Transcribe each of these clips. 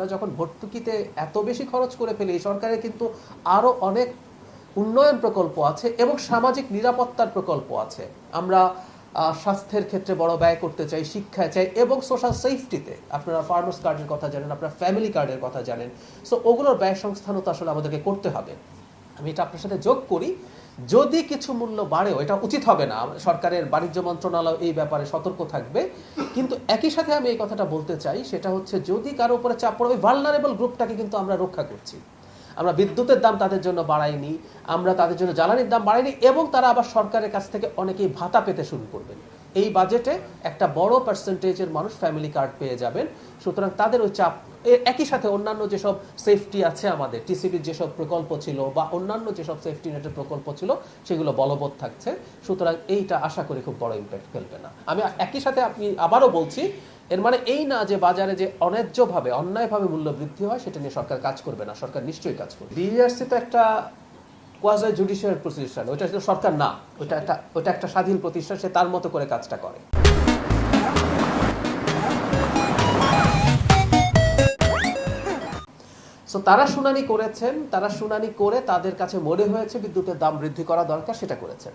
আমরা যখন ভর্তুকিতে এত বেশি খরচ করে ফেলি, সরকারের কিন্তু আরো অনেক উন্নয়ন প্রকল্প আছে এবং সামাজিক নিরাপত্তার প্রকল্প আছে। আমরা স্বাস্থ্যের ক্ষেত্রে বড় ব্যয় করতে চাই, শিক্ষায় চাই এবং সোশ্যাল সেফটিতে আপনারা ফার্মার্স কার্ডের কথা জানেন, আপনারা ফ্যামিলি কার্ডের কথা জানেন। সো ওগুলোর ব্যয় সংস্থানও তো আসলে আমাদেরকে করতে হবে। আমি এটা আপনার সাথে যোগ করি, যদি কিছু মূল্য বাড়েও এটা উচিত হবে না, সরকারের বাণিজ্য মন্ত্রণালয় এই ব্যাপারে সতর্ক থাকবে। কিন্তু একই সাথে আমি এই কথাটা বলতে চাই, সেটা হচ্ছে যদি কারো উপরে চাপ পড়ে, ওই ভালনারেবল গ্রুপটাকে কিন্তু আমরা রক্ষা করছি। আমরা বিদ্যুতের দাম তাদের জন্য বাড়াইনি, আমরা তাদের জন্য জ্বালানির দাম বাড়াইনি, এবং তারা আবার সরকারের কাছ থেকে অনেকেই ভাতা পেতে শুরু করবেন। এই বাজেটে একটা বড় পার্সেন্টেজের মানুষ ফ্যামিলি কার্ড পেয়ে যাবেন। সুতরাং তাদের ওই চাপ, একই সাথে অন্যান্য যেসব সেফটি আছে আমাদের, টিসিবির যেসব প্রকল্প ছিল বা অন্যান্য যেসব সেফটি নেটের প্রকল্প ছিল সেগুলো বলবৎ থাকছে। সুতরাং এইটা আশা করি খুব বড় ইম্প্যাক্ট ফেলবে না। আমি একই সাথে আপনি আবারও বলছি, এর মানে এই না যে বাজারে যে অন্যায্যভাবে অন্যায়ভাবে মূল্য বৃদ্ধি হয় সেটা নিয়ে সরকার কাজ করবে না। সরকার নিশ্চয়ই কাজ করবে। বিইআরসি তো একটা কোয়াজি জুডিশিয়াল প্রতিষ্ঠান, ওইটা সরকার না, ওইটা একটা স্বাধীন প্রতিষ্ঠান, সে তার মতো করে কাজটা করে। সো তারা শুনানি করেছেন, তারা শুনানি করে তাদের কাছে মনে হয়েছে বিদ্যুতের দাম বৃদ্ধি করা দরকার, সেটা করেছেন।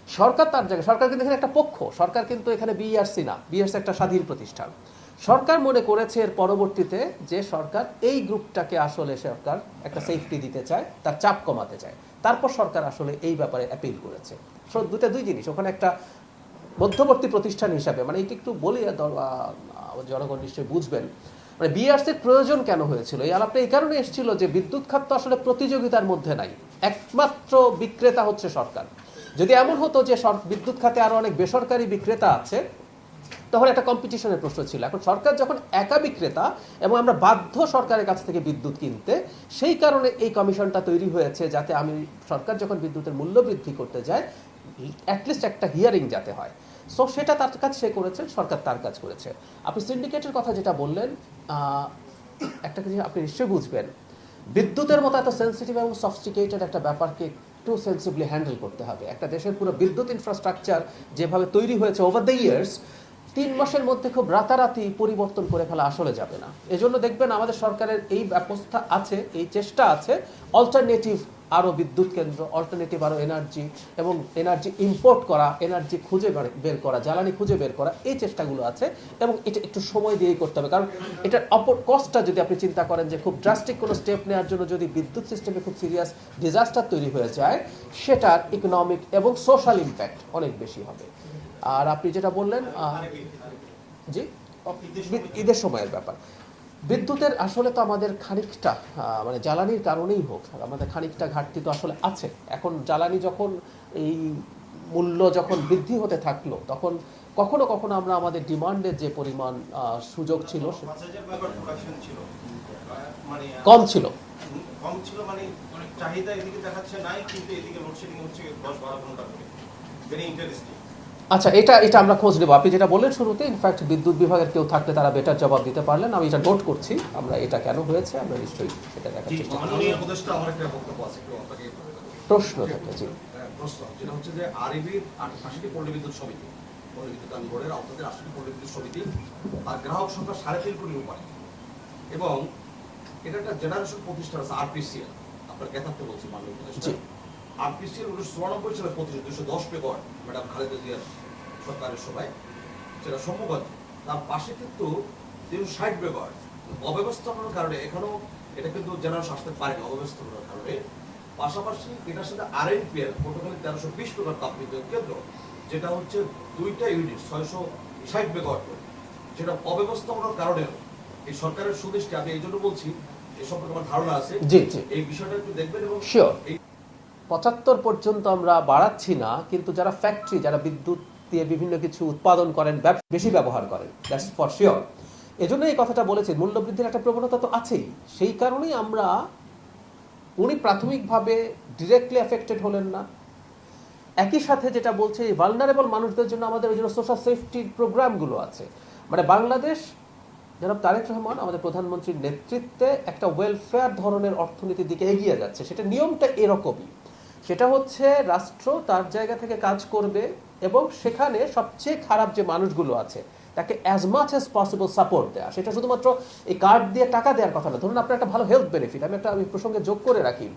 সরকার তার জায়গায়, সরকার কিন্তু এখানে একটা পক্ষ, সরকার কিন্তু এখানে বিইআরসি না, বিইআরসি একটা স্বাধীন প্রতিষ্ঠান। সরকার মনে করেছে এর পরবর্তীতে যে সরকার এই গ্রুপটাকে আসলে সরকার একটা সেফটি দিতে চায়, তার চাপ কমাতে চায়, তারপর সরকার আসলে এই ব্যাপারে অ্যাপিল করেছে। দুই জিনিস, ওখানে একটা মধ্যবর্তী প্রতিষ্ঠান হিসাবে, মানে এটা একটু বলি, জনগণ নিশ্চয়ই বুঝবেন, মানে বিইআরসির প্রয়োজন কেন হয়েছিল। এই আলাপটা এই কারণে এসেছিল যে বিদ্যুৎ খাত তো আসলে প্রতিযোগিতার মধ্যে নাই, একমাত্র বিক্রেতা হচ্ছে সরকার। যদি এমন হতো যে বিদ্যুৎ খাতে আরো অনেক বেসরকারি বিক্রেতা আছে, তখন একটা কম্পিটিশনের প্রশ্ন ছিল। এখন সরকার যখন একা বিক্রেতা এবং আমরা বাধ্য সরকারের কাছ থেকে বিদ্যুৎ কিনতে, সেই কারণে এই কমিশনটা তৈরি হয়েছে, যাতে আমি সরকার যখন বিদ্যুতের মূল্য বৃদ্ধি করতে যায় অ্যাটলিস্ট একটা হিয়ারিং যাতে হয়। সো সেটা তার কাজ সে করেছেন, সরকার তার কাজ করেছে। আপনি সিন্ডিকেটের কথা যেটা বললেন, একটা কিছু আপনি নিশ্চয়ই বুঝবেন, বিদ্যুতের মতো এত সেন্সিটিভ এবং সফিস্টিকেটেড একটা ব্যাপারকে একটু সেন্সিবলি হ্যান্ডেল করতে হবে। একটা দেশের পুরো বিদ্যুৎ ইনফ্রাস্ট্রাকচার যেভাবে তৈরি হয়েছে ওভার দ্য ইয়ার্স, 3 মাসের মধ্যে খুব রাতারাতি পরিবর্তন করে ফেলা আসলে যাবে না। এজন্য দেখবেন আমাদের সরকারের এই ব্যবস্থা আছে, এই চেষ্টা আছে, অল্টারনেটিভ আরও বিদ্যুৎ কেন্দ্র, অল্টারনেটিভ আরও এনার্জি এবং এনার্জি ইম্পোর্ট করা, এনার্জি খুঁজে বের করা, জ্বালানি খুঁজে বের করা, এই চেষ্টাগুলো আছে। এবং এটা একটু সময় দিয়েই করতে হবে, কারণ এটার কস্টটা যদি আপনি চিন্তা করেন যে খুব ড্রাস্টিক কোনো স্টেপ নেওয়ার জন্য যদি বিদ্যুৎ সিস্টেমে খুব সিরিয়াস ডিজাস্টার তৈরি হয়ে যায়, সেটার ইকোনমিক এবং সোশ্যাল ইম্প্যাক্ট অনেক বেশি হবে। আর আপনি যেটা বললেন, জি, ঈদের সময়ের ব্যাপার, বিদ্যুতের আসলে তো আমাদের খানিকটা মানে জ্বালানির কারণেই হোক, আমাদের খানিকটা ঘাটতি তো আসলে আছে। এখন জ্বালানি যখন এই মূল্য যখন বৃদ্ধি হতে থাকলো, তখন কখনো কখনো আমরা আমাদের ডিমান্ডের যে পরিমাণ সুযোগ ছিল কম ছিল, মানে চাহিদা এদিকে দেখাচ্ছে নাই, কিন্তু এদিকে লোডশেডিং হচ্ছে 10-12 ঘন্টা ধরে। Very interesting. আচ্ছা, এটা আমরা খোঁজ নেব। আপনি যেটা বললেন শুরুতে, ইনফ্যাক্ট বিদ্যুৎ বিভাগের কেউ থাকলে তারা বেটার জবাব দিতে পারলেন। আমি এটা নোট করছি, আমরা এটা কেন হয়েছে আমরা নিশ্চয়ই সেটা দেখার চেষ্টা করব। মাননীয় উপদেষ্টা, আমার একটা বক্তব্য আছে, একটু আপনাকে প্রশ্ন থাকে। জি, প্রশ্ন যেটা হচ্ছে যে আরইবির 88টি পল্লী বিদ্যুৎ সমিতি, পল্লী বিদ্যুৎ বোর্ডের আওতাধীন 88টি পল্লী বিদ্যুৎ সমিতি, আর গ্রাহক সংখ্যা 3.5 কোটির উপরে, এবং এটা একটা জেনারেশন প্রতিষ্ঠান আছে আরপিসিএল। আপনার জ্ঞাতার্থে বলছি মাননীয় উপদেষ্টা, আরপিসিএল 1994 সালে প্রতিষ্ঠা, 210 মেগাওয়াট, ম্যাডাম খালেদা জিয়ার সরকারের সময় সেটা সম্ভবত। তার পাশে কিন্তু 360 মেগাওয়াট অব্যবস্থাপনার কারণে এখনো এটা কিন্তু জেনারেশন আসতে পারেনি, অব্যবস্থাপনার কারণে। পাশাপাশি এটার সাথে আরএনপিএল পর্তুগালি 1320 মেগাওয়াট তাপবিদ্যুৎ কেন্দ্র, যেটা হচ্ছে 2টা ইউনিট 660 মেগাওয়াট করে, যেটা অব্যবস্থাপনার কারণে এই সরকারের সুদৃষ্টি। আমি এই জন্য বলছি, এ সম্পর্কে আমার ধারণা আছে, এই বিষয়টা একটু দেখবেন। এবং 75 পর্যন্ত আমরা বাড়াচ্ছি না, কিন্তু যারা ফ্যাক্টরি, যারা বিদ্যুৎ দিয়ে বিভিন্ন কিছু উৎপাদন করেন, বেশি ব্যবহার করেন, দ্যাটস ফর শিওর। এজন্য এই কথাটা বলেছি, মূল্যবৃদ্ধির একটা প্রবণতা তো আছেই। সেই কারণেই আমরা, উনি প্রাথমিকভাবে ডিরেক্টলি এফেক্টেড হলেন না। একই সাথে যেটা বলছে, ভালনারেবল মানুষদের জন্য আমাদের ওই জন্য সোশ্যাল সেফটির প্রোগ্রামগুলো আছে। মানে বাংলাদেশ, জনাব তারেক রহমান আমাদের প্রধানমন্ত্রীর নেতৃত্বে একটা ওয়েলফেয়ার ধরনের অর্থনীতির দিকে এগিয়ে যাচ্ছে। সেটা নিয়মটা এরকমই, সেটা হচ্ছে রাষ্ট্র তার জায়গা থেকে কাজ করবে এবং সেখানে সবচেয়ে খারাপ যে মানুষগুলো আছে তাকে as much as possible support দেওয়া। সেটা শুধুমাত্র এই কার্ড দিয়ে টাকা দেওয়ার কথা না। ধরুন আপনার একটা ভালো হেলথ বেনিফিট, আমি প্রসঙ্গে যোগ করে রাখি,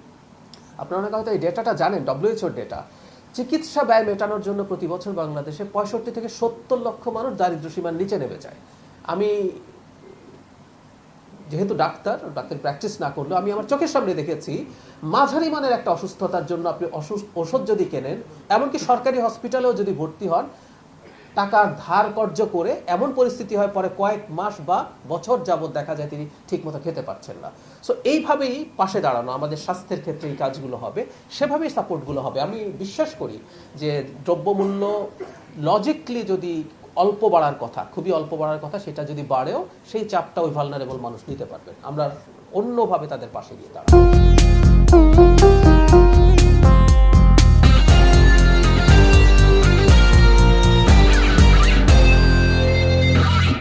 আপনারা অনেকে হয়তো এই ডেটাটা জানেন, ডব্লিউএইচওর ডেটা, চিকিৎসা ব্যয় মেটানোর জন্য প্রতি বছর বাংলাদেশে 65 থেকে 70 লক্ষ মানুষ দারিদ্র্য সীমার নিচে নেমে যায়। আমি যেহেতু ডাক্তার প্র্যাকটিস না করলেও আমি আমার চোখের সামনে দেখেছি মাঝারি মানের একটা অসুস্থতার জন্য আপনি ওষুধ যদি কেনেন, এমনকি সরকারি হসপিটালেও যদি ভর্তি হন, টাকা ধার কর্য করে এমন পরিস্থিতি হয় পরে কয়েক মাস বা বছর যাবৎ দেখা যায় তিনি ঠিকমতো খেতে পারছেন না। সো এইভাবেই পাশে দাঁড়ানো, আমাদের স্বাস্থ্যের ক্ষেত্রে এই কাজগুলো হবে, সেভাবেই সাপোর্টগুলো হবে। আমি বিশ্বাস করি যে দ্রব্যমূল্য লজিকলি যদি অল্প বাড়ার কথা, খুবই অল্প বাড়ার কথা, সেটা যদি বাড়েও সেই চাপটা ওই ভালনারেবল মানুষ নিতে পারবেন। আমরা অন্যভাবে তাদের পাশে গিয়ে দাঁড়াবো।